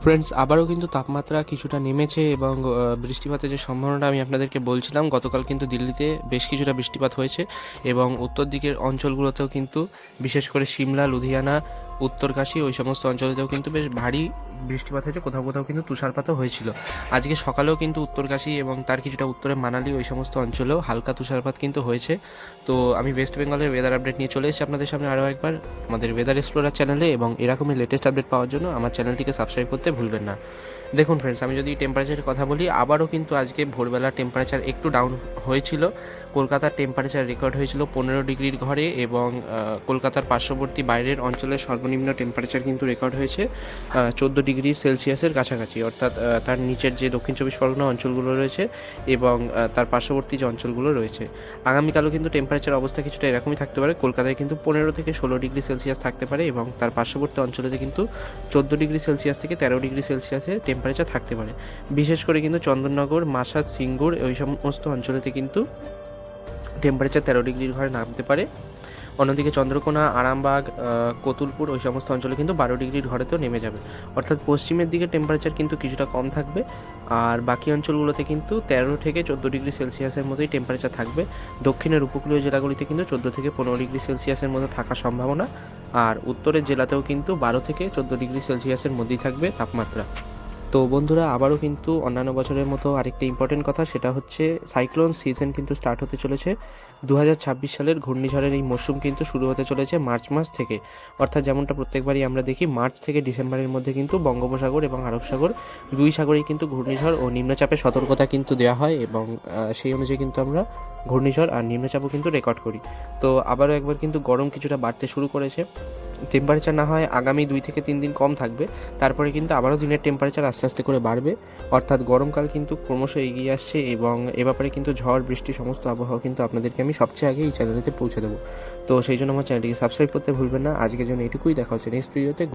Friends, আবারও কিন্তু তাপমাত্রা কিছুটা নেমেছে এবং বৃষ্টিপাতের যে সম্ভাবনাটা আমি আপনাদেরকে বলছিলাম, গতকাল কিন্তু দিল্লিতে বেশ কিছুটা বৃষ্টিপাত হয়েছে এবং উত্তর দিকের অঞ্চলগুলোতেও কিন্তু, বিশেষ করে সিমলা, লুধিয়ানা, উত্তরকাশী ওই সমস্ত অঞ্চলেতেও কিন্তু বেশ ভারী বৃষ্টিপাত হয়েছে, কোথাও কোথাও কিন্তু তুষারপাতও হয়েছিল। আজকে সকালেও কিন্তু উত্তরকাশী এবং তার কিছুটা উত্তরে মানালি ওই সমস্ত অঞ্চলেও হালকা তুষারপাত কিন্তু হয়েছে। তো আমি ওয়েস্ট বেঙ্গলের ওয়েদার আপডেট নিয়ে চলে এসেছি আপনাদের সামনে আরও একবার আমাদের ওয়েদার এক্সপ্লোরার চ্যানেলে, এবং এরকমই লেটেস্ট আপডেট পাওয়ার জন্য আমার চ্যানেলটিকে সাবস্ক্রাইব করতে ভুলবেন না। দেখুন ফ্রেন্ডস, আমি যদি টেম্পারেচারের কথা বলি, আবারও কিন্তু আজকে ভোরবেলা টেম্পারেচার একটু ডাউন হয়েছিল। কলকাতার টেম্পারেচার রেকর্ড হয়েছিল 15 ডিগ্রির ঘরে, এবং কলকাতার পার্শ্ববর্তী বাইরের অঞ্চলের সর্বনিম্ন টেম্পারেচার কিন্তু রেকর্ড হয়েছে 14 ডিগ্রি সেলসিয়াসের কাছাকাছি, অর্থাৎ তার নিচের যে দক্ষিণ চব্বিশ পরগনা অঞ্চলগুলো রয়েছে এবং তার পার্শ্ববর্তী যে অঞ্চলগুলো রয়েছে। আগামীকালও কিন্তু টেম্পারেচার অবস্থা কিছুটা এরকমই থাকতে পারে। কলকাতায় কিন্তু 15 থেকে 16 ডিগ্রি সেলসিয়াস থাকতে পারে, এবং তার পার্শ্ববর্তী অঞ্চলেতে কিন্তু 14 ডিগ্রি সেলসিয়াস থেকে 13 ডিগ্রি সেলসিয়াসের টেম্পারেচার থাকতে পারে। বিশেষ করে কিন্তু চন্দননগর, মাসাদ, সিঙ্গুর ওই সমস্ত অঞ্চলেতে কিন্তু টেম্পারেচার 13 ডিগ্রির ঘরে নামতে পারে। অন্যদিকে চন্দ্রকোনা, আরামবাগ, কতুলপুর ওই সমস্ত অঞ্চলে কিন্তু 12 ডিগ্রির ঘরেতেও নেমে যাবে। অর্থাৎ পশ্চিমের দিকে টেম্পারেচার কিন্তু কিছুটা কম থাকবে, আর বাকি অঞ্চলগুলোতে কিন্তু 13 থেকে 14 ডিগ্রি সেলসিয়াসের মধ্যেই টেম্পারেচার থাকবে। দক্ষিণের উপকূলীয় জেলাগুলিতে কিন্তু 14 থেকে 15 ডিগ্রি সেলসিয়াসের মধ্যে থাকার সম্ভাবনা, আর উত্তরের জেলাতেও কিন্তু 12 থেকে 14 ডিগ্রি সেলসিয়াসের মধ্যেই থাকবে তাপমাত্রা। তো বন্ধুরা, আবারও কিন্তু অন্যান্য বছরের মতো আরেকটা ইম্পর্টেন্ট কথা, সেটা হচ্ছে সাইক্লোন সিজন কিন্তু স্টার্ট হতে চলেছে। 2026 সালের ঘূর্ণিঝড়ের এই মরশুম কিন্তু শুরু হতে চলেছে মার্চ মাস থেকে। অর্থাৎ যেমনটা প্রত্যেকবারই আমরা দেখি, মার্চ থেকে ডিসেম্বরের মধ্যে কিন্তু বঙ্গোপসাগর এবং আরব সাগর দুই সাগরেই কিন্তু ঘূর্ণিঝড় ও নিম্নচাপের সতর্কতা কিন্তু দেওয়া হয়, এবং সেই অনুযায়ী কিন্তু আমরা ঘূর্ণিঝড় আর নিম্নচাপও কিন্তু রেকর্ড করি। তো আবারও একবার কিন্তু গরম কিছুটা বাড়তে শুরু করেছে। টেম্পারেচার না হয় আগামী 2 থেকে 3 দিন কম থাকবে, তারপরে কিন্তু আবারও দিনের টেম্পারেচার আস্তে আস্তে করে বাড়বে। অর্থাৎ গরমকাল কিন্তু ক্রমশ এগিয়ে আসছে, এবং এ ব্যাপারে কিন্তু ঝড়, বৃষ্টি সমস্ত আবহাওয়া কিন্তু আপনাদেরকে আমি সবচেয়ে আগে এই চ্যানেলেতে পৌঁছে দেবো। তো সেই জন্য আমার চ্যানেলটিকে সাবস্ক্রাইব করতে ভুলবেন না। আজকের জন্য এটুকুই, দেখা হচ্ছে নেক্সট ভিডিওতে।